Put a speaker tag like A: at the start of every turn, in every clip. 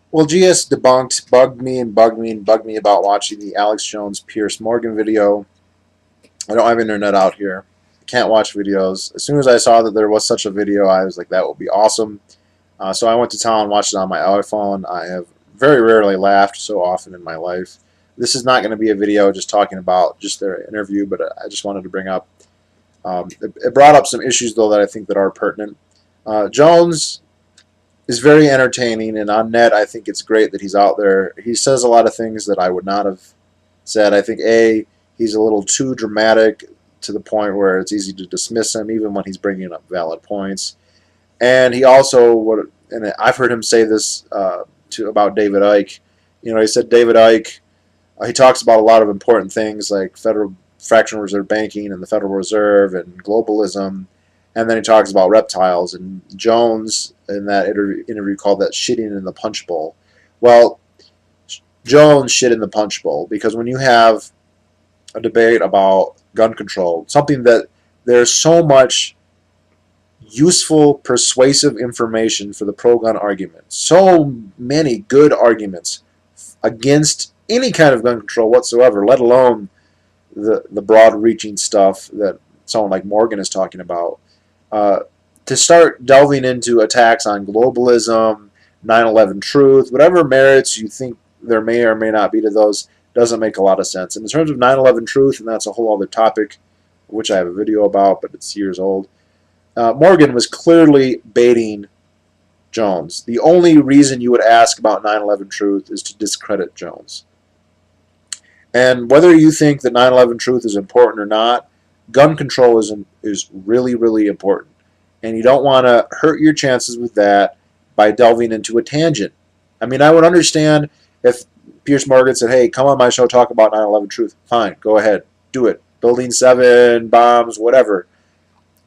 A: Well, GS Debunked bugged me and bugged me and bugged me about watching the Alex Jones Piers Morgan video. I don't have internet out here. I can't watch videos. As soon as I saw that there was such a video, I was like, that would be awesome. So I went to town and watched it on my iPhone. I have very rarely laughed so often in my life. This is not going to be a video just talking about just their interview, but I just wanted to bring up. It brought up some issues though that I think that are pertinent. Jones is very entertaining, and on net, I think it's great that he's out there. He says a lot of things that I would not have said. I think he's a little too dramatic to the point where it's easy to dismiss him, even when he's bringing up valid points. And he also, and I've heard him say this about David Icke. You know, he said David Icke. He talks about a lot of important things like federal fractional reserve banking and the Federal Reserve and globalism, and then he talks about reptiles. And Jones in that interview called that shitting in the punch bowl. Well, Jones shit in the punch bowl because when you have a debate about gun control, something that there's so much useful, persuasive information for the pro-gun argument. So many good arguments against any kind of gun control whatsoever, let alone the broad-reaching stuff that someone like Morgan is talking about. To start delving into attacks on globalism, 9/11 truth, whatever merits you think there may or may not be to those, doesn't make a lot of sense. And in terms of 9/11 truth, and that's a whole other topic, which I have a video about, but it's years old. Morgan was clearly baiting Jones. The only reason you would ask about 9/11 truth is to discredit Jones. And whether you think that 9/11 truth is important or not, gun control is really, really important. And you don't want to hurt your chances with that by delving into a tangent. I mean, I would understand if Piers Morgan said, hey, come on my show, talk about 9/11 truth. Fine, go ahead, do it. Building 7, bombs, whatever.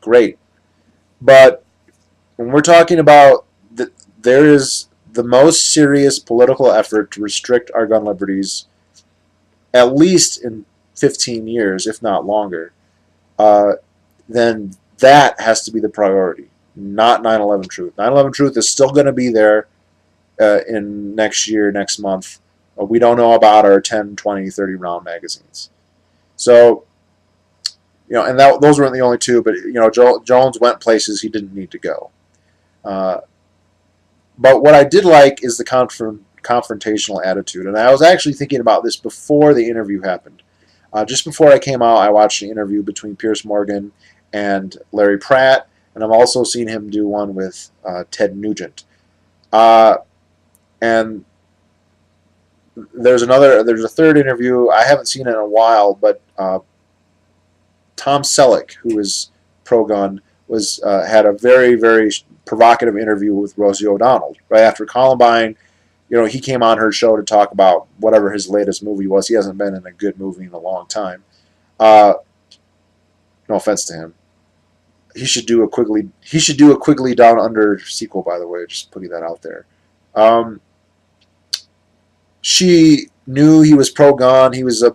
A: Great. But when we're talking about there is the most serious political effort to restrict our gun liberties, at least in 15 years, if not longer, then that has to be the priority, not 9/11 truth. 9/11 truth is still going to be there in next year, next month. We don't know about our 10, 20, 30 round magazines. So, and those weren't the only two, but, Jones went places he didn't need to go. But what I did like is the confrontational attitude. And I was actually thinking about this before the interview happened. Just before I came out, I watched the interview between Piers Morgan and Larry Pratt, and I've also seen him do one with Ted Nugent. And there's a third interview. I haven't seen it in a while, but Tom Selleck, who is pro-gun, had a very, very provocative interview with Rosie O'Donnell right after Columbine. He came on her show to talk about whatever his latest movie was. He hasn't been in a good movie in a long time. No offense to him. He should do a Quigley Down Under sequel, by the way. Just putting that out there. She knew he was pro-gun. He was a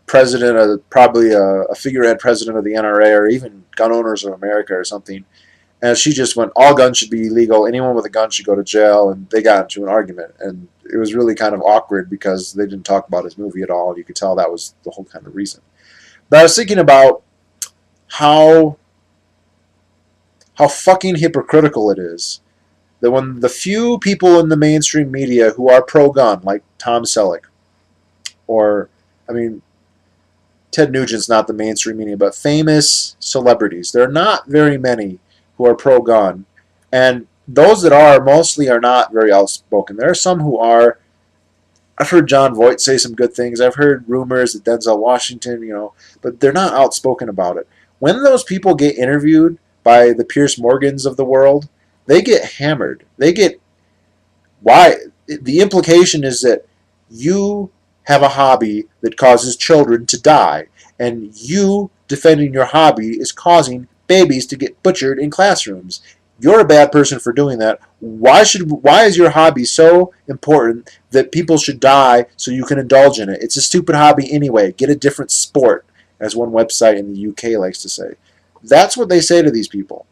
A: president, probably a figurehead president of the NRA or even Gun Owners of America or something. And she just went, all guns should be illegal. Anyone with a gun should go to jail. And they got into an argument. And it was really kind of awkward because they didn't talk about his movie at all. You could tell that was the whole kind of reason. But I was thinking about how fucking hypocritical it is that when the few people in the mainstream media who are pro-gun, like Tom Selleck, or, Ted Nugent's not the mainstream media, but famous celebrities, there are not very many who are pro-gun, and those that are mostly are not very outspoken. There are some who are. I've heard John Voight say some good things. I've heard rumors that Denzel Washington, but they're not outspoken about it. When those people get interviewed by the Piers Morgans of the world, they get hammered. Why? The implication is that you have a hobby that causes children to die, and you defending your hobby is causing babies to get butchered in classrooms. You're a bad person for doing that. Why is your hobby so important that people should die so you can indulge in it? It's a stupid hobby anyway. Get a different sport, as one website in the UK likes to say. That's what they say to these people.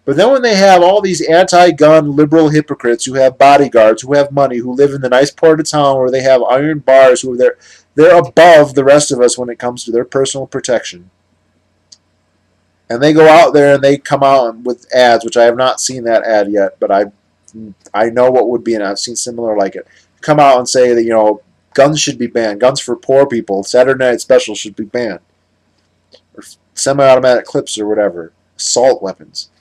A: But then when they have all these anti-gun liberal hypocrites who have bodyguards, who have money, who live in the nice part of town where they have iron bars, who are they're above the rest of us when it comes to their personal protection. And they go out there and they come out with ads, which I have not seen that ad yet, but I know what would be, and I've seen similar like it. Come out and say that, you know, guns should be banned. Guns for poor people. Saturday Night Special should be banned. Or semi-automatic clips or whatever. Assault weapons.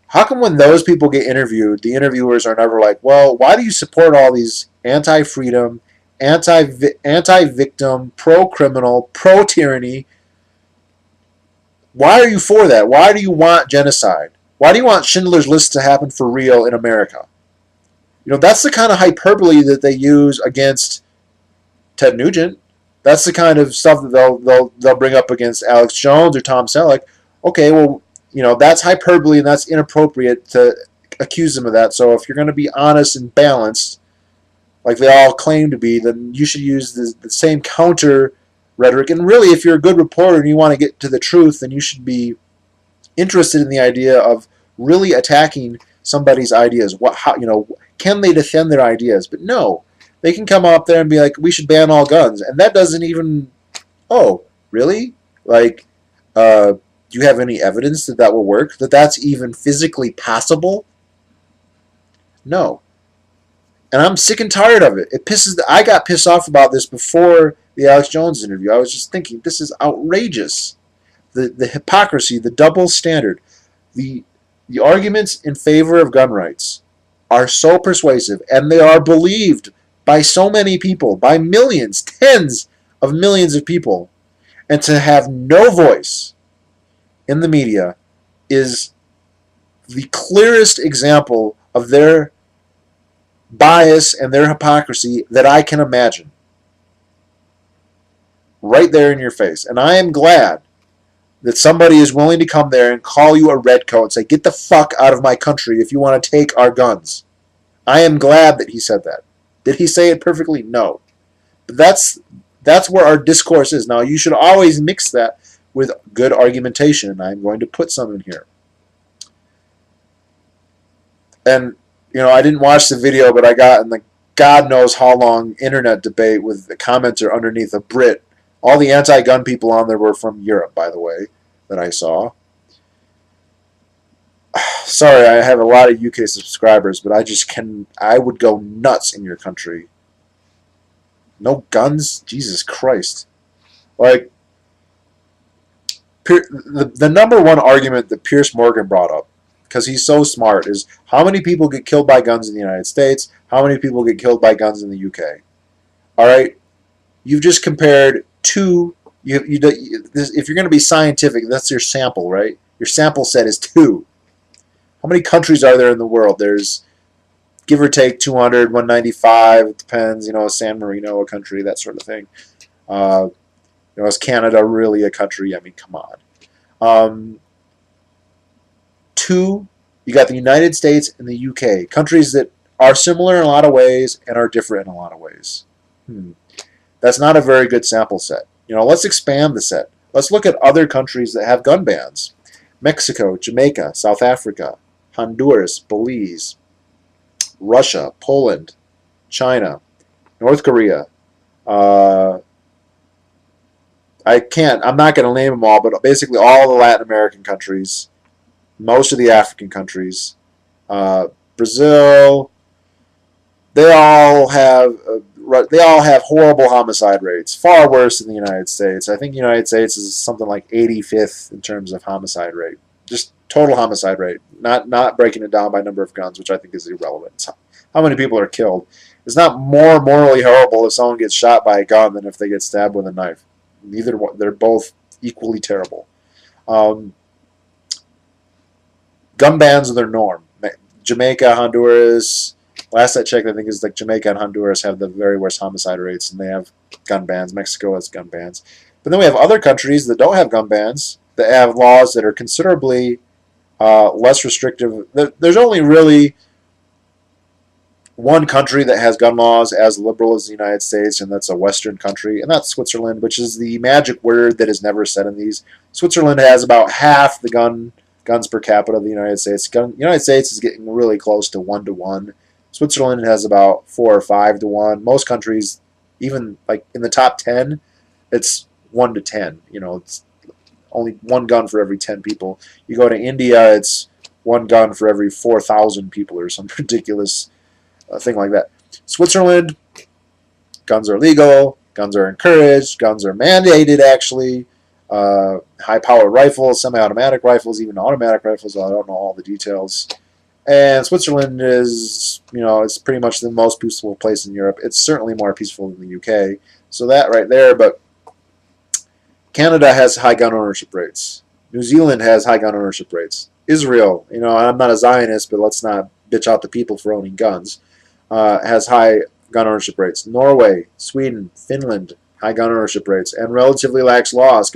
A: How come when those people get interviewed, the interviewers are never like, well, why do you support all these anti-freedom, anti-victim, pro-criminal, pro-tyranny? Why are you for that? Why do you want genocide? Why do you want Schindler's List to happen for real in America? You know, that's the kind of hyperbole that they use against Ted Nugent. That's the kind of stuff that they'll bring up against Alex Jones or Tom Selleck. Okay, well, you know, that's hyperbole and that's inappropriate to accuse them of that. So if you're going to be honest and balanced, like they all claim to be, then you should use the same counter rhetoric. And really, if you're a good reporter and you want to get to the truth, then you should be interested in the idea of really attacking somebody's ideas. How, you know, can they defend their ideas? But no, they can come up there and be like, we should ban all guns. And that doesn't even, oh, really? Like, do you have any evidence that that will work? That that's even physically possible? No. And I'm sick and tired of it. I got pissed off about this before the Alex Jones interview. I was just thinking, this is outrageous. The hypocrisy, the double standard, the arguments in favor of gun rights are so persuasive, and they are believed by so many people, by millions, tens of millions of people. And to have no voice in the media is the clearest example of their bias and their hypocrisy that I can imagine. Right there in your face. And I am glad that somebody is willing to come there and call you a redcoat and say, get the fuck out of my country if you want to take our guns. I am glad that he said that. Did he say it perfectly? No. But that's where our discourse is. Now, you should always mix that with good argumentation, and I'm going to put some in here. And, you know, I didn't watch the video, but I got in the God knows how long internet debate with the commenter underneath a Brit. All the anti-gun people on there were from Europe, by the way, that I saw. Sorry, I have a lot of UK subscribers, but I would go nuts in your country. No guns? Jesus Christ. Like, the number one argument that Piers Morgan brought up, because he's so smart, is how many people get killed by guns in the United States, how many people get killed by guns in the UK. All right? You've just compared two. If you're going to be scientific, that's your sample, right? Your sample set is two. How many countries are there in the world? There's, give or take, 200, 195. It depends. You know, San Marino, a country, that sort of thing. You know, is Canada really a country? I mean, come on. Two, you got the United States and the UK. Countries that are similar in a lot of ways and are different in a lot of ways. That's not a very good sample set. You know, let's expand the set. Let's look at other countries that have gun bans. Mexico, Jamaica, South Africa, Honduras, Belize, Russia, Poland, China, North Korea. I'm not going to name them all, but basically all the Latin American countries, most of the African countries, Brazil, they all have horrible homicide rates, far worse than the United States. I think the United States is something like 85th in terms of homicide rate, just total homicide rate, not breaking it down by number of guns, which I think is irrelevant. It's how many people are killed. It's not more morally horrible if someone gets shot by a gun than if they get stabbed with a knife. Neither one, they're both equally terrible. Gun bans are their norm. Jamaica, Honduras, last I checked, I think is like Jamaica and Honduras have the very worst homicide rates, and they have gun bans. Mexico has gun bans. But then we have other countries that don't have gun bans, that have laws that are considerably less restrictive. There's only really one country that has gun laws as liberal as the United States, and that's a Western country, and that's Switzerland, which is the magic word that is never said in these. Switzerland has about half the gun guns per capita of the United States. United States is getting really close to 1-to-1. Switzerland has about 4 or 5-to-1. Most countries, even like in the top 10, it's 1-to-10. It's only one gun for every 10 people. You go to India, it's one gun for every 4,000 people or some ridiculous thing like that. Switzerland, guns are legal, guns are encouraged, guns are mandated actually. High-powered rifles, semi-automatic rifles, even automatic rifles. I don't know all the details. And Switzerland is, it's pretty much the most peaceful place in Europe. It's certainly more peaceful than the UK. So that right there, but Canada has high gun ownership rates. New Zealand has high gun ownership rates. Israel, I'm not a Zionist, but let's not bitch out the people for owning guns, has high gun ownership rates. Norway, Sweden, Finland, high gun ownership rates, and relatively lax laws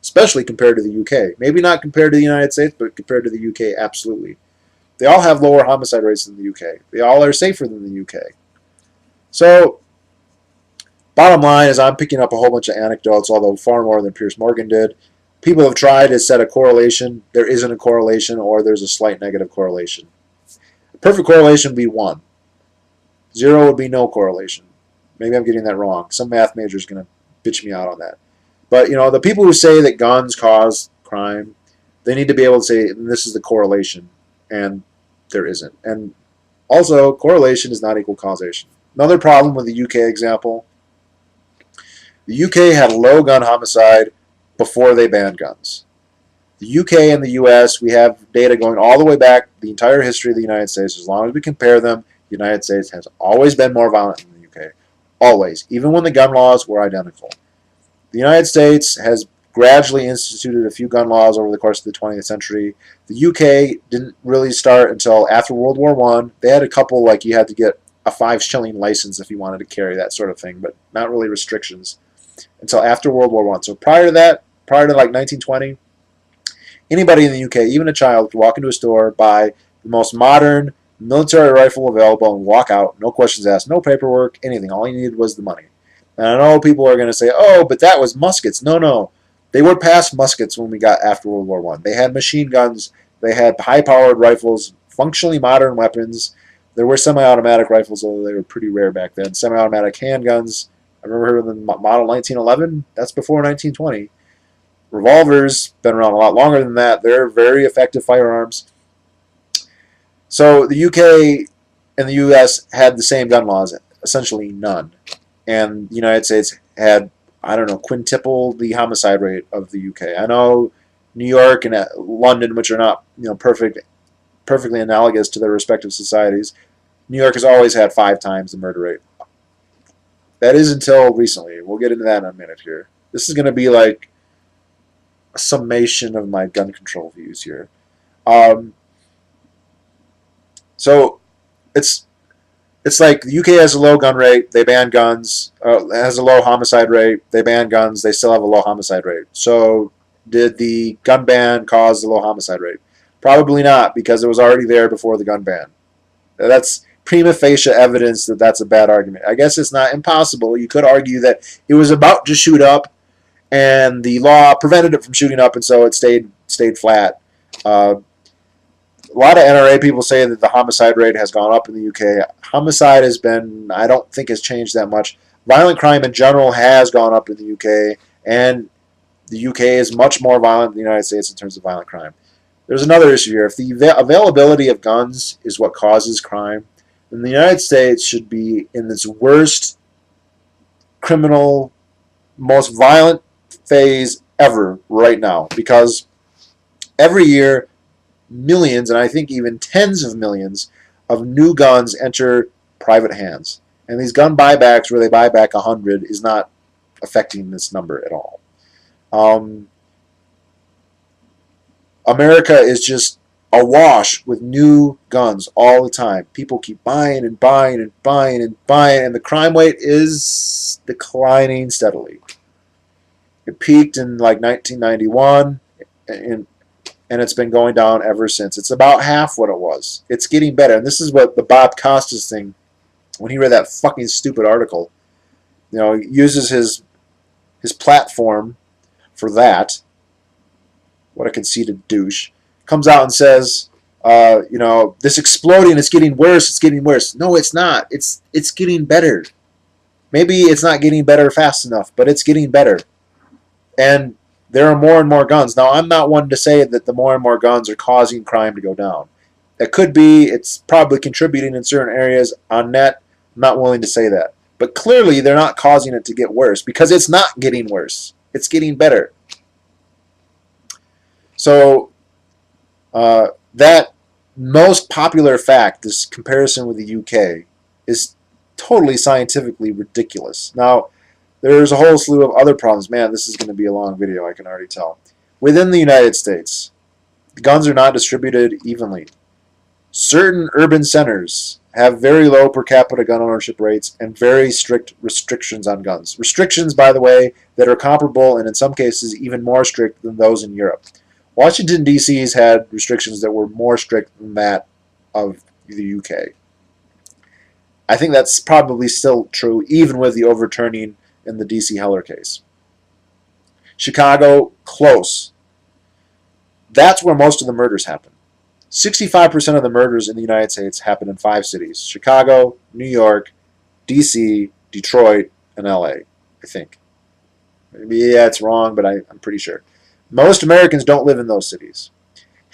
A: especially compared to the UK. Maybe not compared to the United States, but compared to the UK, absolutely. They all have lower homicide rates than the UK. They all are safer than the UK. So, bottom line is I'm picking up a whole bunch of anecdotes, although far more than Piers Morgan did. People have tried to set a correlation. There isn't a correlation, or there's a slight negative correlation. A perfect correlation would be 1. 0 would be no correlation. Maybe I'm getting that wrong. Some math major is going to bitch me out on that. But, the people who say that guns cause crime, they need to be able to say, this is the correlation, and there isn't. And also, correlation is not equal causation. Another problem with the UK example, the UK had low gun homicide before they banned guns. The UK and the US, we have data going all the way back the entire history of the United States. As long as we compare them, the United States has always been more violent than the UK. Always. Even when the gun laws were identical. The United States has gradually instituted a few gun laws over the course of the 20th century. The UK didn't really start until after World War I. They had a couple, like you had to get a 5-shilling license if you wanted to carry, that sort of thing, but not really restrictions until after World War I. So prior to that, prior to like 1920, anybody in the UK, even a child, could walk into a store, buy the most modern military rifle available, and walk out, no questions asked, no paperwork, anything. All you needed was the money. And I know people are going to say, oh, but that was muskets. No. They were past muskets when we got after World War I. They had machine guns. They had high-powered rifles, functionally modern weapons. There were semi-automatic rifles, although they were pretty rare back then. Semi-automatic handguns. I remember the model 1911. That's before 1920. Revolvers, been around a lot longer than that. They're very effective firearms. So the UK and the US had the same gun laws, essentially none. And the United States had, quintuple the homicide rate of the UK. I know New York and London, which are not, perfectly analogous to their respective societies, New York has always had 5 times the murder rate. That is until recently. We'll get into that in a minute here. This is going to be like a summation of my gun control views here. So it's like the UK has a low gun rate, they ban guns, has a low homicide rate, they ban guns, they still have a low homicide rate. So did the gun ban cause the low homicide rate? Probably not, because it was already there before the gun ban. That's prima facie evidence that that's a bad argument. I guess it's not impossible. You could argue that it was about to shoot up, and the law prevented it from shooting up, and so it stayed flat. A lot of NRA people say that the homicide rate has gone up in the UK. Homicide I don't think has changed that much. Violent crime in general has gone up in the UK, and the UK is much more violent than the United States in terms of violent crime. There's another issue here. If the availability of guns is what causes crime, then the United States should be in its worst criminal, most violent phase ever right now, because every year millions, and I think even tens of millions, of new guns enter private hands. And these gun buybacks, where they buy back 100, is not affecting this number at all. America is just awash with new guns all the time. People keep buying and buying and buying and buying, and the crime rate is declining steadily. It peaked in like 1991, and it's been going down ever since. It's about half what it was. It's getting better. And this is what the Bob Costas thing, when he read that fucking stupid article, he uses his platform for that. What a conceited douche. comes out and says, this exploding, it's getting worse, it's getting worse. No, it's not. It's getting better. Maybe it's not getting better fast enough, but it's getting better. And there are more and more guns. Now, I'm not one to say that the more and more guns are causing crime to go down. It could be. It's probably contributing in certain areas on net. I'm not willing to say that. But clearly, they're not causing it to get worse because it's not getting worse. It's getting better. So, that most popular fact, this comparison with the UK, is totally scientifically ridiculous. Now, there's a whole slew of other problems. Man, this is going to be a long video, I can already tell. Within the United States, the guns are not distributed evenly. Certain urban centers have very low per capita gun ownership rates and very strict restrictions on guns. Restrictions, by the way, that are comparable and in some cases even more strict than those in Europe. Washington, D.C.'s had restrictions that were more strict than that of the UK. I think that's probably still true, even with the overturning in the D.C. Heller case. Chicago, close. That's where most of the murders happen. 65% of the murders in the United States happen in 5 cities: Chicago, New York, D.C., Detroit, and L.A., I think. Yeah, it's wrong, but I'm pretty sure. Most Americans don't live in those cities.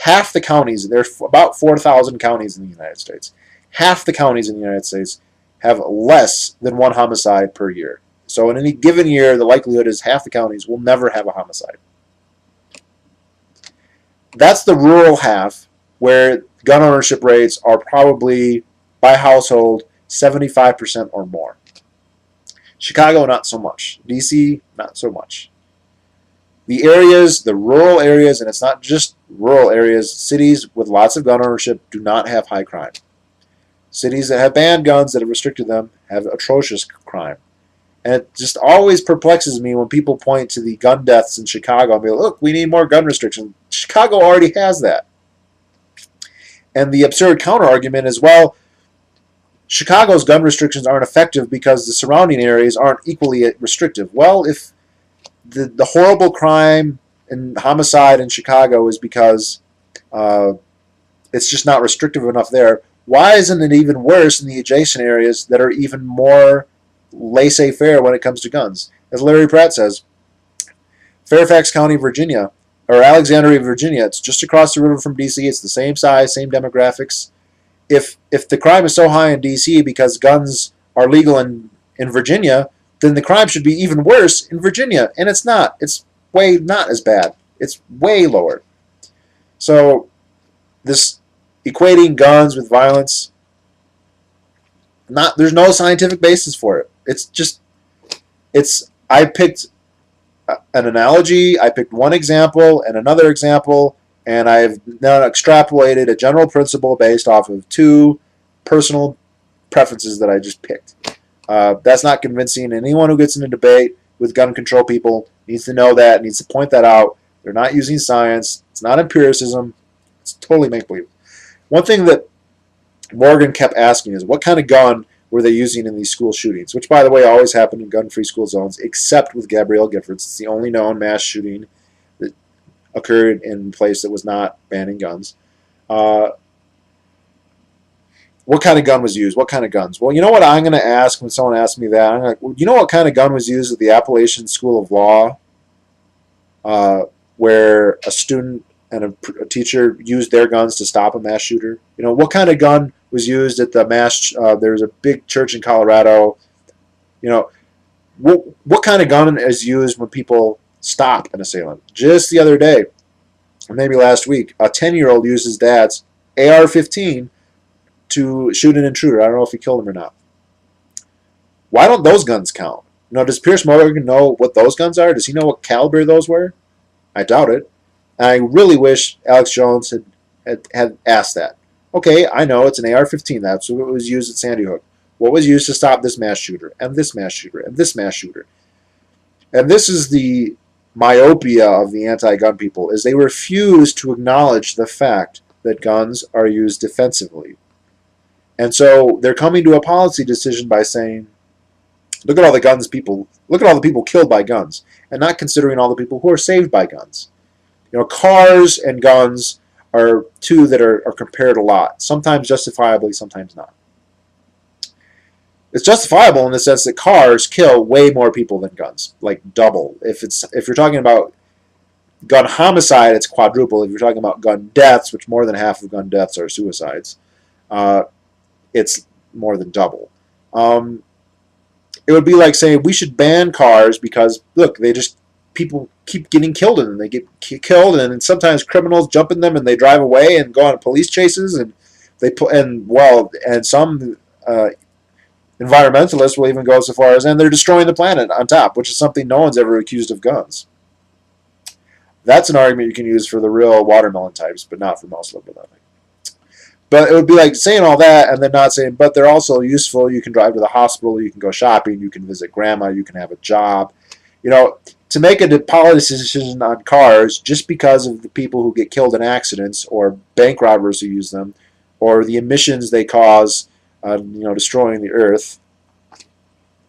A: Half the counties, there's about 4,000 counties in the United States. Half the counties in the United States have less than 1 homicide per year. So in any given year, the likelihood is half the counties will never have a homicide. That's the rural half, where gun ownership rates are probably, by household, 75% or more. Chicago, not so much. D.C., not so much. The areas, the rural areas, and it's not just rural areas, cities with lots of gun ownership do not have high crime. Cities that have banned guns, that have restricted them, have atrocious crime. And it just always perplexes me when people point to the gun deaths in Chicago and be like, look, we need more gun restrictions. Chicago already has that. And the absurd counter-argument is, well, Chicago's gun restrictions aren't effective because the surrounding areas aren't equally restrictive. Well, if the horrible crime and homicide in Chicago is because it's just not restrictive enough there, why isn't it even worse in the adjacent areas that are even more laissez-faire when it comes to guns? As Larry Pratt says, Fairfax County, Virginia, or Alexandria, Virginia, it's just across the river from D.C., it's the same size, same demographics. If the crime is so high in D.C. because guns are legal in Virginia, then the crime should be even worse in Virginia, and it's not. It's way not as bad. It's way lower. So this equating guns with violence, there's no scientific basis for it. I picked an analogy, I picked one example and another example, and I've now extrapolated a general principle based off of 2 personal preferences that I just picked. That's not convincing. Anyone who gets in a debate with gun control people needs to know that, needs to point that out. They're not using science. It's not empiricism. It's totally make-believe. One thing that Morgan kept asking is, what kind of gun were they using in these school shootings? Which, by the way, always happened in gun-free school zones, except with Gabrielle Giffords. It's the only known mass shooting that occurred in a place that was not banning guns. What kind of gun was used? What kind of guns? Well, you know what I'm going to ask when someone asks me that? I'm like, well, you know what kind of gun was used at the Appalachian School of Law, where a student and a teacher used their guns to stop a mass shooter? You know, what kind of gun was used at the mass? There's a big church in Colorado. You know, what kind of gun is used when people stop an assailant? Just the other day, or maybe last week, a 10-year-old used his dad's AR-15 to shoot an intruder. I don't know if he killed him or not. Why don't those guns count? You know, does Piers Morgan know what those guns are? Does he know what caliber those were? I doubt it. And I really wish Alex Jones had asked that. Okay, I know it's an AR-15. That's what was used at Sandy Hook. What was used to stop this mass shooter, and this mass shooter, and this mass shooter? And this is the myopia of the anti-gun people, is they refuse to acknowledge the fact that guns are used defensively. And so they're coming to a policy decision by saying, look at all the guns people, look at all the people killed by guns, and not considering all the people who are saved by guns. You know, cars and guns are two that are compared a lot, sometimes justifiably, sometimes not. It's justifiable in the sense that cars kill way more people than guns, like double. If you're talking about gun homicide, it's quadruple. If you're talking about gun deaths, which more than half of gun deaths are suicides, uh, it's more than double. It would be like saying we should ban cars because look, people keep getting killed in them. They get killed, and sometimes criminals jump in them and they drive away and go on police chases, and some environmentalists will even go so far as and they're destroying the planet on top, which is something no one's ever accused of guns. That's an argument you can use for the real watermelon types, but not for most liberal ethics. But it would be like saying all that and then not saying, but they're also useful. You can drive to the hospital, you can go shopping, you can visit grandma, you can have a job. To make a policy decision on cars just because of the people who get killed in accidents or bank robbers who use them or the emissions they cause, destroying the earth,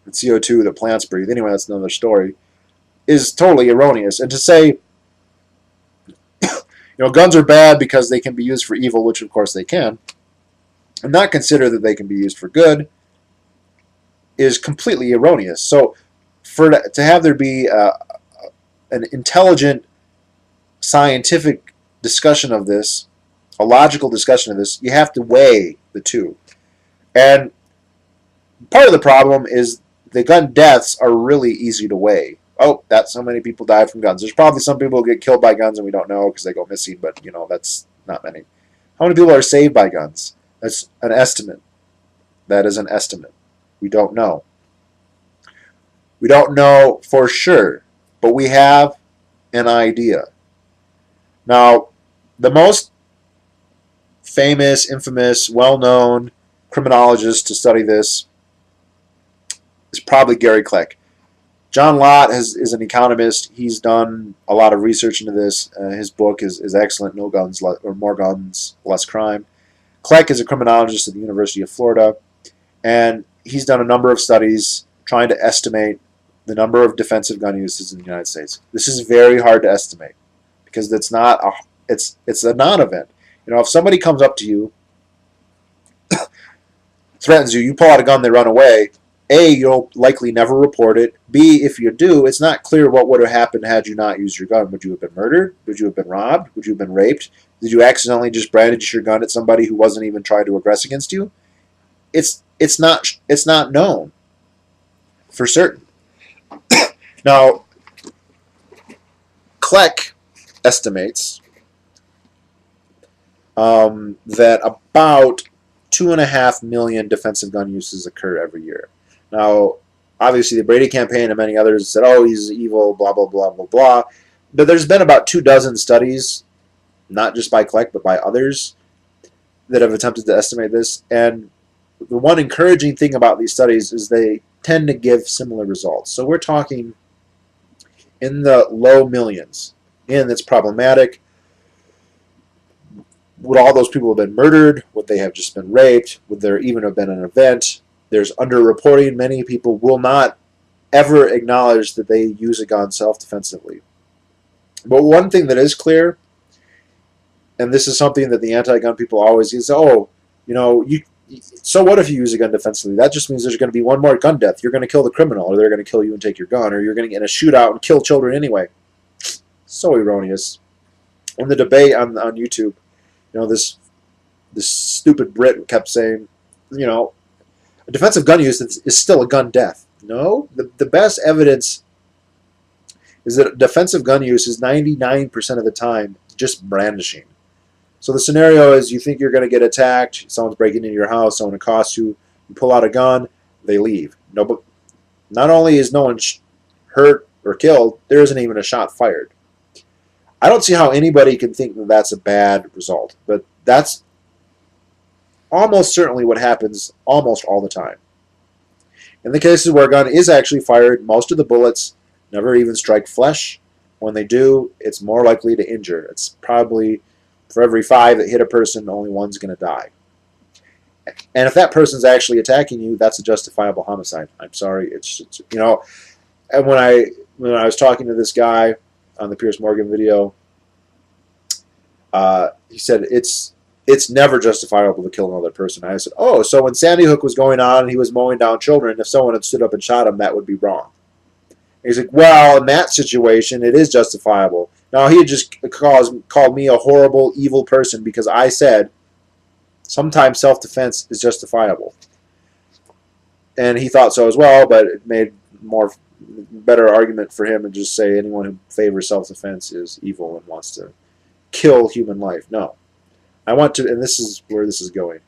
A: and CO2 that plants breathe, anyway, that's another story, is totally erroneous. And to say, guns are bad because they can be used for evil, which of course they can, and not consider that they can be used for good is completely erroneous. So to have there be an intelligent scientific discussion of this, a logical discussion of this, you have to weigh the two. And part of the problem is the gun deaths are really easy to weigh. Oh, that's so many people die from guns. There's probably some people who get killed by guns and we don't know because they go missing, but that's not many. How many people are saved by guns? That's an estimate. That is an estimate. We don't know. We don't know for sure, but we have an idea. Now, the most famous, infamous, well-known criminologist to study this is probably Gary Kleck. John Lott is an economist. He's done a lot of research into this. His book is excellent, No Guns, or More Guns, Less Crime. Kleck is a criminologist at the University of Florida, and he's done a number of studies trying to estimate the number of defensive gun uses in the United States. This is very hard to estimate because it's a non-event. If somebody comes up to you, threatens you, you pull out a gun, they run away, A, you'll likely never report it. B, if you do, it's not clear what would have happened had you not used your gun. Would you have been murdered? Would you have been robbed? Would you have been raped? Did you accidentally just brandish your gun at somebody who wasn't even trying to aggress against you? It's not known for certain. Now, Kleck estimates that about 2.5 million defensive gun uses occur every year. Now, obviously, the Brady campaign and many others said, oh, he's evil, blah, blah, blah, blah, blah. But there's been about 24 studies, not just by Kleck, but by others, that have attempted to estimate this. And the one encouraging thing about these studies is they tend to give similar results. So we're talking in the low millions. And it's problematic. Would all those people have been murdered? Would they have just been raped? Would there even have been an event? There's underreporting. Many people will not ever acknowledge that they use a gun self-defensively. But one thing that is clear, and this is something that the anti-gun people always use, so what if you use a gun defensively? That just means there's going to be one more gun death. You're going to kill the criminal, or they're going to kill you and take your gun, or you're going to get in a shootout and kill children anyway. So erroneous. In the debate on YouTube, this stupid Brit kept saying, a defensive gun use is still a gun death. No, the best evidence is that defensive gun use is 99% of the time just brandishing. So the scenario is you think you're going to get attacked, someone's breaking into your house, someone accosts you, you pull out a gun, they leave. No, but not only is no one hurt or killed, there isn't even a shot fired. I don't see how anybody can think that that's a bad result, but that's almost certainly what happens almost all the time. In the cases where a gun is actually fired, most of the bullets never even strike flesh. When they do, it's more likely to injure. It's probably for every 5 that hit a person, only one's going to die. And if that person's actually attacking you, that's a justifiable homicide. I'm sorry, it's And when I was talking to this guy on the Piers Morgan video, He said it's never justifiable to kill another person. I said, oh, so when Sandy Hook was going on and he was mowing down children, if someone had stood up and shot him, that would be wrong. And he's like, well, in that situation, it is justifiable. Now, he had just called me a horrible, evil person because I said sometimes self-defense is justifiable. And he thought so as well, but it made better argument for him to just say anyone who favors self-defense is evil and wants to kill human life. No. I want to, and this is where this is going.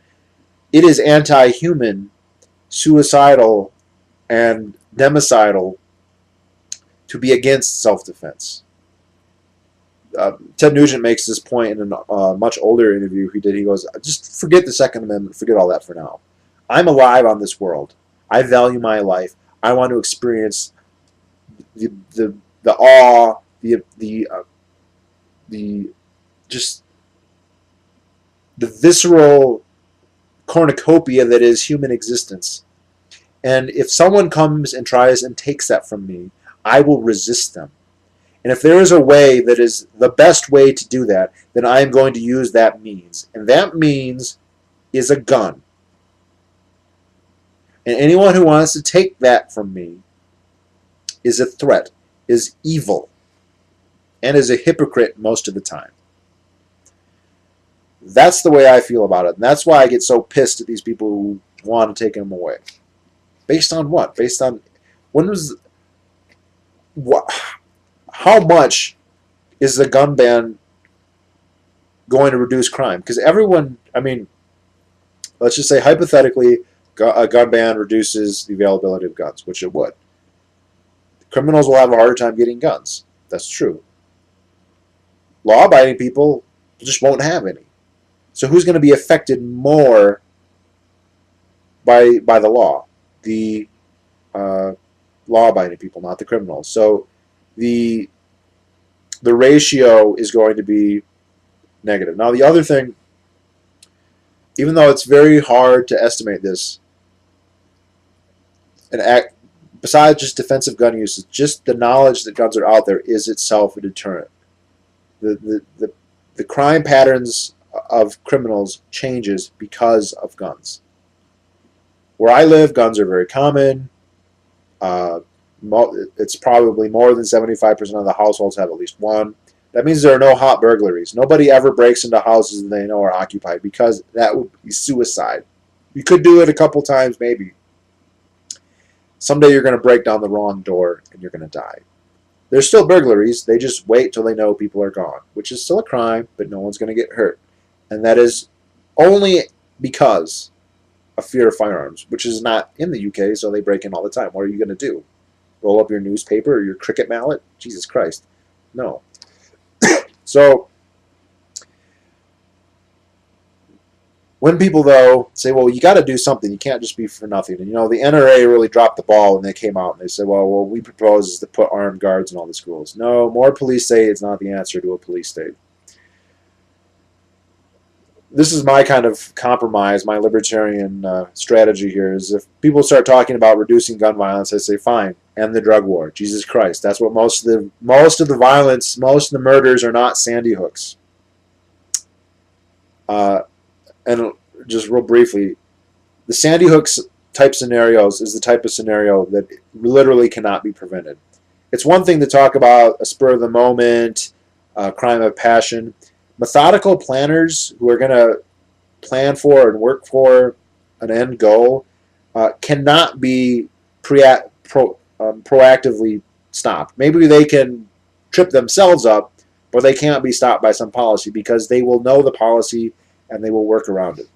A: It is anti-human, suicidal, and democidal to be against self-defense. Ted Nugent makes this point in a much older interview he did. He goes, just forget the Second Amendment, forget all that for now. I'm alive on this world. I value my life. I want to experience the awe, just the visceral cornucopia that is human existence. And if someone comes and tries and takes that from me, I will resist them. And if there is a way that is the best way to do that, then I am going to use that means. And that means is a gun. And anyone who wants to take that from me is a threat, is evil, and is a hypocrite most of the time. That's the way I feel about it. And that's why I get so pissed at these people who want to take them away. Based on what? Based on when was what? How much is the gun ban going to reduce crime? Because everyone, I mean, let's just say hypothetically, a gun ban reduces the availability of guns, which it would. Criminals will have a harder time getting guns. That's true. Law-abiding people just won't have any. So who's going to be affected more by the law? The law-abiding people, not the criminals. So the ratio is going to be negative. Now the other thing, even though it's very hard to estimate this, besides just defensive gun use, just the knowledge that guns are out there is itself a deterrent. The crime patterns of criminals changes because of guns. Where I live, guns are very common. It's probably more than 75% of the households have at least one. That means there are no hot burglaries. Nobody ever breaks into houses that they know are occupied because that would be suicide. You could do it a couple times, maybe. Someday you're going to break down the wrong door and you're going to die. There's still burglaries. They just wait till they know people are gone, which is still a crime, but no one's going to get hurt. And that is only because of fear of firearms, which is not in the UK, so they break in all the time. What are you going to do? Roll up your newspaper or your cricket mallet? Jesus Christ. No. So, when people, though, say, well, you got to do something. You can't just be for nothing. And, you know, the NRA really dropped the ball when they came out and they said, well, what we propose is to put armed guards in all the schools. No, more police state is not the answer to a police state. This is my kind of compromise, my libertarian strategy here, is if people start talking about reducing gun violence, I say, fine, end the drug war. Jesus Christ. That's what most of the violence, most of the murders are not Sandy Hooks. And just real briefly, the Sandy Hooks type scenarios is the type of scenario that literally cannot be prevented. It's one thing to talk about a spur of the moment, crime of passion. Methodical planners who are going to plan for and work for an end goal cannot be proactively stopped. Maybe they can trip themselves up, but they can't be stopped by some policy because they will know the policy and they will work around it.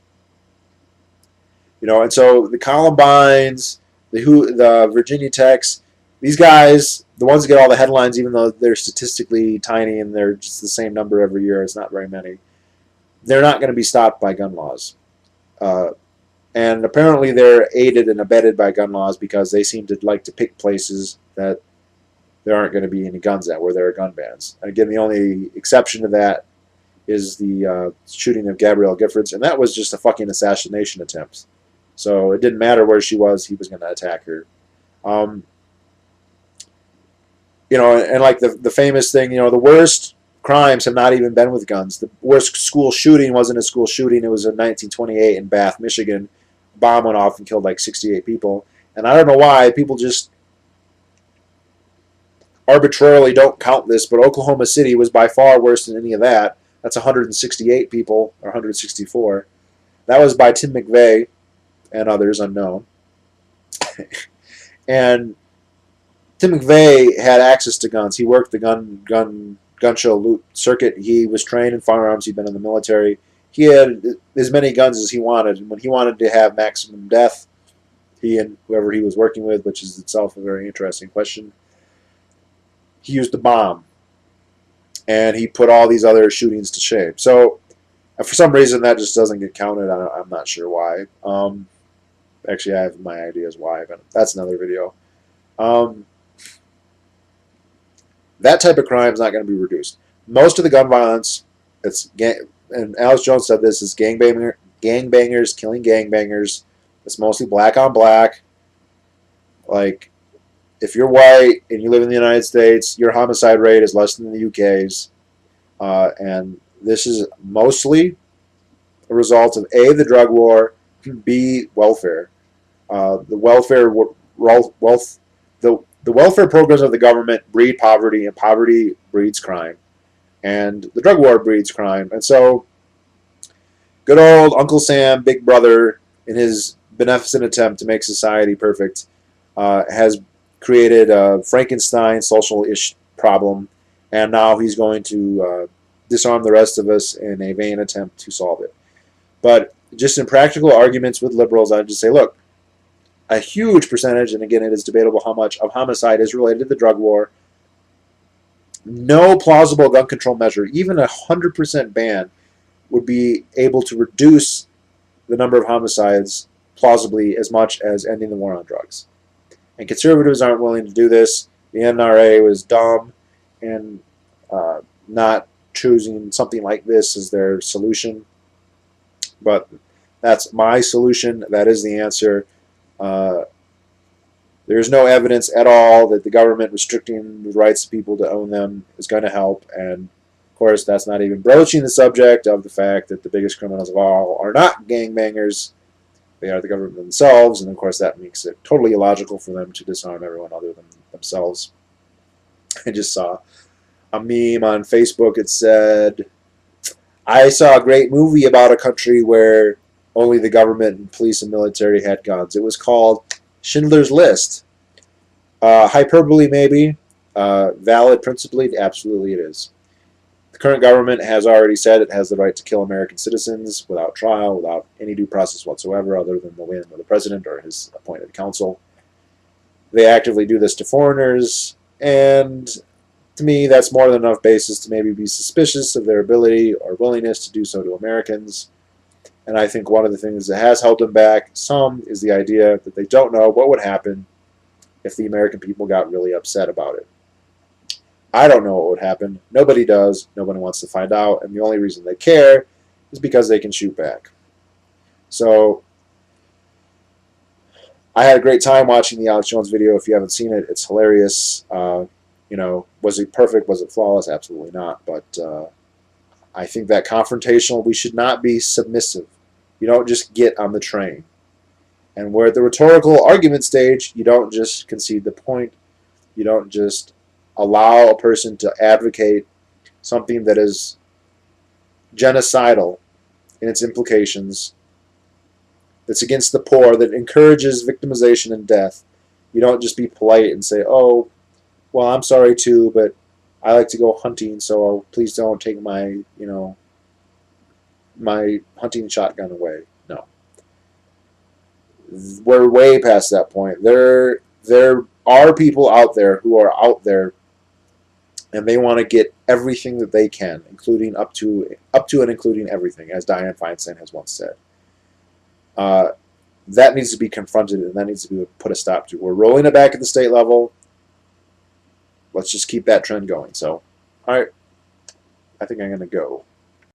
A: You know, and so the Columbines, the Virginia Techs, these guys, the ones that get all the headlines, even though they're statistically tiny and they're just the same number every year, it's not very many, they're not going to be stopped by gun laws. And apparently they're aided and abetted by gun laws because they seem to like to pick places that there aren't going to be any guns at, where there are gun bans. And again, the only exception to that is the shooting of Gabrielle Giffords, and that was just a fucking assassination attempt. So it didn't matter where she was, he was going to attack her. You know, and like the famous thing, you know, the worst crimes have not even been with guns. The worst school shooting wasn't a school shooting. It was in 1928 in Bath, Michigan. A bomb went off and killed like 68 people. And I don't know why people just arbitrarily don't count this, but Oklahoma City was by far worse than any of that. That's 168 people, or 164. That was by Tim McVeigh and others unknown. And Tim McVeigh had access to guns. He worked the gun show loot circuit. He was trained in firearms. He'd been in the military. He had as many guns as he wanted. And when he wanted to have maximum death, he and whoever he was working with, which is itself a very interesting question, he used a bomb. And he put all these other shootings to shame. So, for some reason, that just doesn't get counted. I'm not sure why. Actually, I have my ideas why, but that's another video. That type of crime is not going to be reduced. Most of the gun violence, and Alex Jones said this, is gangbangers killing gangbangers. It's mostly black on black. Like, if you're white and you live in the United States, your homicide rate is less than the UK's. And this is mostly a result of A, the drug war, B, welfare. The welfare programs of the government breed poverty, and poverty breeds crime. And the drug war breeds crime. And so, good old Uncle Sam, Big Brother, in his beneficent attempt to make society perfect, has created a Frankenstein social-ish problem, and now he's going to disarm the rest of us in a vain attempt to solve it. But just in practical arguments with liberals, I'd just say, look, a huge percentage, and again, it is debatable how much of homicide is related to the drug war. No plausible gun control measure, even a 100% ban, would be able to reduce the number of homicides plausibly as much as ending the war on drugs. And conservatives aren't willing to do this. The NRA was dumb and not choosing something like this as their solution. But that's my solution. That is the answer. There's no evidence at all that the government restricting the rights of people to own them is going to help. And, of course, that's not even broaching the subject of the fact that the biggest criminals of all are not gangbangers. They are the government themselves, and of course that makes it totally illogical for them to disarm everyone other than themselves. I just saw a meme on Facebook. It said, I saw a great movie about a country where only the government and police and military had guns. It was called Schindler's List. Hyperbole maybe, valid principally, absolutely it is. The current government has already said it has the right to kill American citizens without trial, without any due process whatsoever other than the whim of the president or his appointed counsel. They actively do this to foreigners, and to me that's more than enough basis to maybe be suspicious of their ability or willingness to do so to Americans. And I think one of the things that has held them back some is the idea that they don't know what would happen if the American people got really upset about it. I don't know what would happen. Nobody does. Nobody wants to find out. And the only reason they care is because they can shoot back. So I had a great time watching the Alex Jones video. If you haven't seen it, it's hilarious. Was it perfect? Was it flawless? Absolutely not. But I think that confrontational, we should not be submissive. You don't just get on the train. And we're at the rhetorical argument stage, you don't just concede the point. You don't just allow a person to advocate something that is genocidal in its implications, that's against the poor, that encourages victimization and death. You don't just be polite and say, oh, well, I'm sorry too, but I like to go hunting, so please don't take my, my hunting shotgun away. No. We're way past that point. There are people out there who are out there and they want to get everything that they can, including up to and including everything, as Dianne Feinstein has once said. That needs to be confronted, and that needs to be put a stop to. We're rolling it back at the state level. Let's just keep that trend going. So, all right, I think I'm going to go.